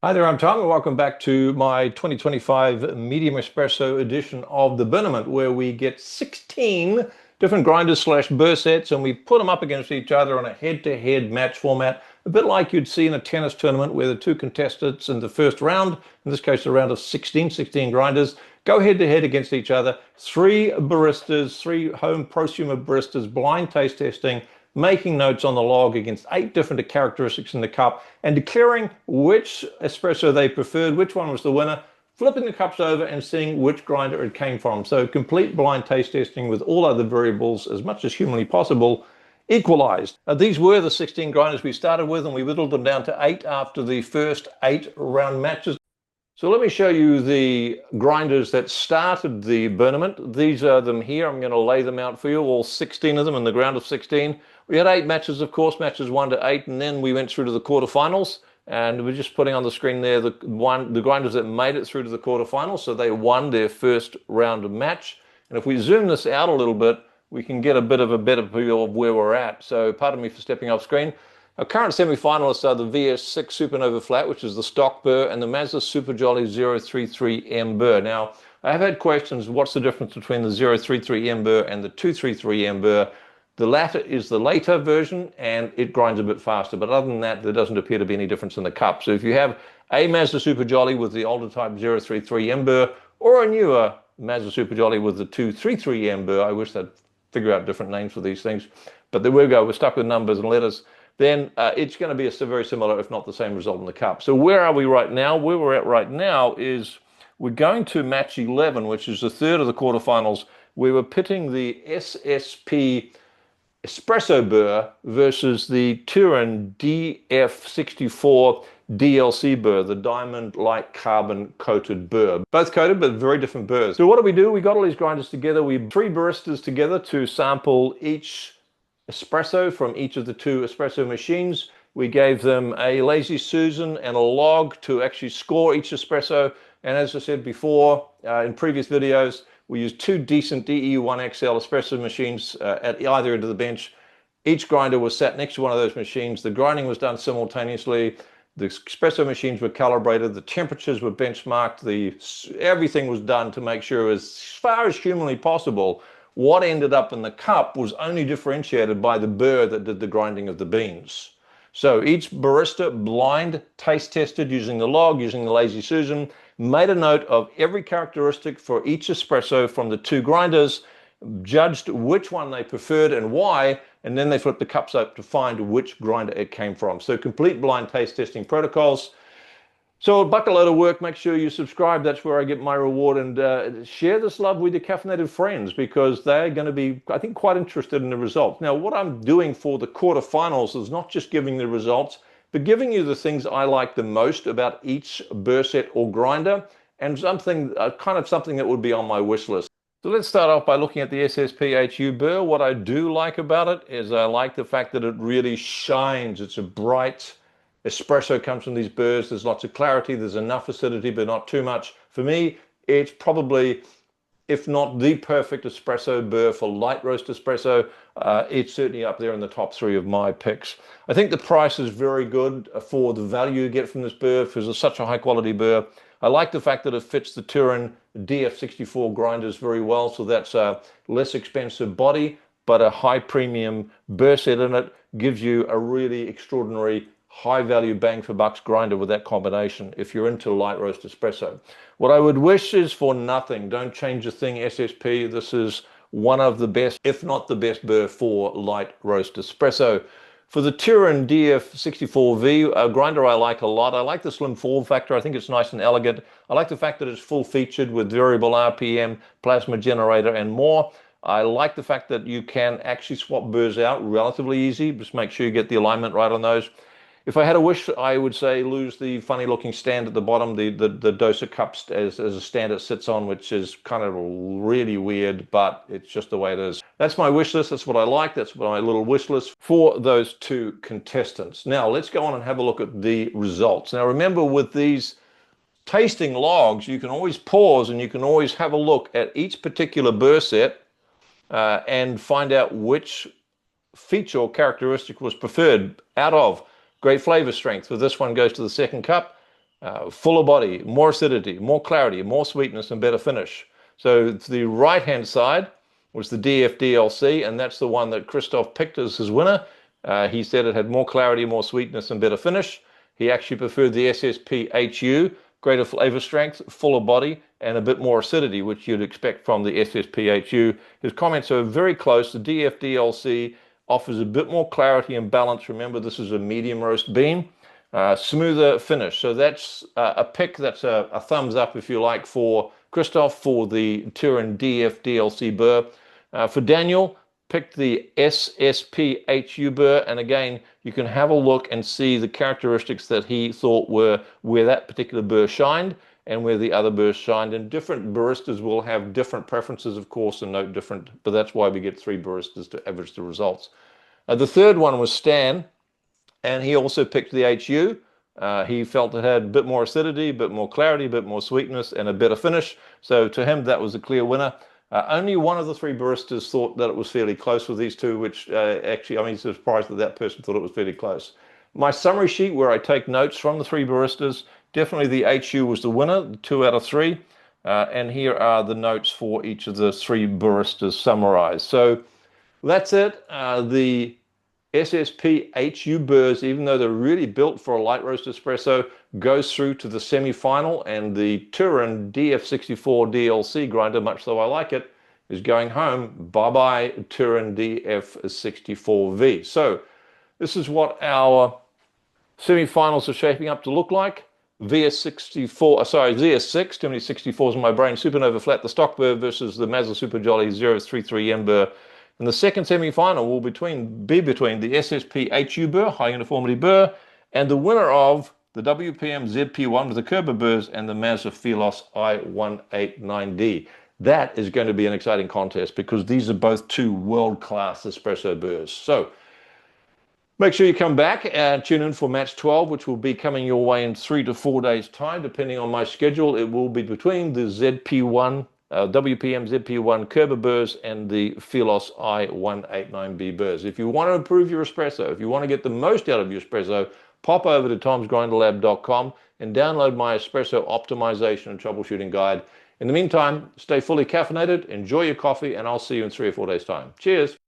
Hi there, I'm Tom, and welcome back to my 2025 Medium Espresso edition of the Burnament, where we get 16 different grinders slash burr sets and we put them up against each other on a head-to-head match format, a bit like you'd see in a tennis tournament where the two contestants in the first round, in this case a round of 16 grinders, go head-to-head against each other. Three baristas, three home prosumer baristas, blind taste testing, making notes on the log against 8 different characteristics in the cup and declaring which espresso they preferred, which one was the winner, flipping the cups over and seeing which grinder it came from. So complete blind taste testing with all other variables, as much as humanly possible, equalized. These were the 16 grinders we started with, and we whittled them down to 8 after the first 8 round matches. So let me show you the grinders that started the Burnament. These are them here. I'm going to lay them out for you, all 16 of them in the ground of 16. We had 8 matches, of course, matches 1 to 8, and then we went through to the quarterfinals. And we're just putting on the screen there the grinders that made it through to the quarterfinals. So they won their first round of match. And if we zoom this out a little bit, we can get a bit of a better view of where we're at. So pardon me for stepping off screen. Our current semi-finalists are the VS6 Supernova Flat, which is the stock burr, and the Mazda Super Jolly 033M burr. Now, I have had questions, what's the difference between the 033M burr and the 233M burr? The latter is the later version, and it grinds a bit faster. But other than that, there doesn't appear to be any difference in the cup. So if you have a Mazda Super Jolly with the older type 033M burr, or a newer Mazda Super Jolly with the 233M burr, I wish they'd figure out different names for these things. But there we go, we're stuck with numbers and letters. Then it's going to be a very similar, if not the same result in the cup. So where are we right now? Where we're at right now is we're going to match 11, which is the third of the quarterfinals. We were pitting the SSP Espresso burr versus the Turin DF64 DLC burr, the diamond light carbon coated burr. Both coated, but very different burrs. So what do? We got all these grinders together. We 3 baristas together to sample each espresso from each of the 2 espresso machines. We gave them a Lazy Susan and a log to actually score each espresso. And as I said before in previous videos, we used 2 decent DE1XL espresso machines at either end of the bench. Each grinder was sat next to one of those machines. The grinding was done simultaneously. The espresso machines were calibrated. The temperatures were benchmarked. Everything was done to make sure, as far as humanly possible, what ended up in the cup was only differentiated by the burr that did the grinding of the beans. So each barista blind taste tested using the log, using the Lazy Susan, made a note of every characteristic for each espresso from the 2 grinders, judged which one they preferred and why, and then they flipped the cups up to find which grinder it came from. So complete blind taste testing protocols. So a bucket load of work. Make sure you subscribe. That's where I get my reward. And share this love with your caffeinated friends, because they're going to be, I think, quite interested in the results. Now, what I'm doing for the quarterfinals is not just giving the results, but giving you the things I like the most about each burr set or grinder, and something that would be on my wish list. So let's start off by looking at the SSP-HU burr. What I do like about it is I like the fact that it really shines. It's a bright espresso, comes from these burrs. There's lots of clarity. There's enough acidity, but not too much. For me, it's probably, if not the perfect espresso burr for light roast espresso, it's certainly up there in the top 3 of my picks. I think the price is very good for the value you get from this burr, because it's such a high quality burr. I like the fact that it fits the Turin DF64 grinders very well, so that's a less expensive body, but a high premium burr set in it gives you a really extraordinary high value bang for bucks grinder with that combination if you're into light roast espresso. What I would wish is for nothing. Don't change a thing, SSP. This is one of the best, if not the best burr for light roast espresso. For the Turin DF64V, a grinder I like a lot. I like the slim form factor. I think it's nice and elegant. I like the fact that it's full featured with variable RPM, plasma generator, and more. I like the fact that you can actually swap burrs out relatively easy. Just make sure you get the alignment right on those. If I had a wish, I would say lose the funny looking stand at the bottom, the doser cups as a stand it sits on, which is kind of really weird, but it's just the way it is. That's my wish list. That's what I like. That's my little wish list for those 2 contestants. Now let's go on and have a look at the results. Now remember, with these tasting logs, you can always pause and you can always have a look at each particular burr set and find out which feature or characteristic was preferred out of. Great flavor strength. So this one goes to the second cup. fuller body, more acidity, more clarity, more sweetness, and better finish. So to the right-hand side was the DF-DLC, and that's the one that Christoph picked as his winner. He said it had more clarity, more sweetness, and better finish. He actually preferred the SSP-HU, greater flavor strength, fuller body, and a bit more acidity, which you'd expect from the SSP-HU. His comments are very close. The DF-DLC offers a bit more clarity and balance. Remember, this is a medium roast bean. Smoother finish. So that's a pick. That's a thumbs up, if you like, for Christoph for the Turin DF-DLC burr. For Daniel, picked the SSP-HU burr, and again, you can have a look and see the characteristics that he thought were where that particular burr shined and where the other burrs shined. And different baristas will have different preferences, of course, and note different, but that's why we get 3 baristas to average the results. The third one was Stan, and he also picked the HU. He felt it had a bit more acidity, a bit more clarity, a bit more sweetness, and a better finish. So to him, that was a clear winner. Only one of the 3 baristas thought that it was fairly close with these two, which actually, I mean, surprised that that person thought it was fairly close. My summary sheet where I take notes from the 3 baristas, definitely the HU was the winner, 2 out of 3. And here are the notes for each of the 3 baristas summarized. So that's it. The SSP-HU burrs, even though they're really built for a light roast espresso, goes through to the semi-final, and the Turin DF64 DLC grinder, much though I like it, is going home. Bye-bye Turin DF64V. So this is what our semi-finals are shaping up to look like. ZS6, too many 64s in my brain, Supernova Flat, the stock burr versus the Mazda Super Jolly 033M burr. And the second semi-final will be between the SSP-HU burr, high uniformity burr, and the winner of the WPM ZP1 with the Kerber burrs and the Mazda Phelos i189D. That is going to be an exciting contest because these are both 2 world-class espresso burrs. So make sure you come back and tune in for match 12, which will be coming your way in 3 to 4 days' time, depending on my schedule. It will be between the ZP1, WPM ZP1 Kerber burrs and the Phelos i189B burrs. If you want to improve your espresso, if you want to get the most out of your espresso, pop over to tomsgrinderlab.com and download my espresso optimization and troubleshooting guide. In the meantime, stay fully caffeinated, enjoy your coffee, and I'll see you in 3 or 4 days' time. Cheers.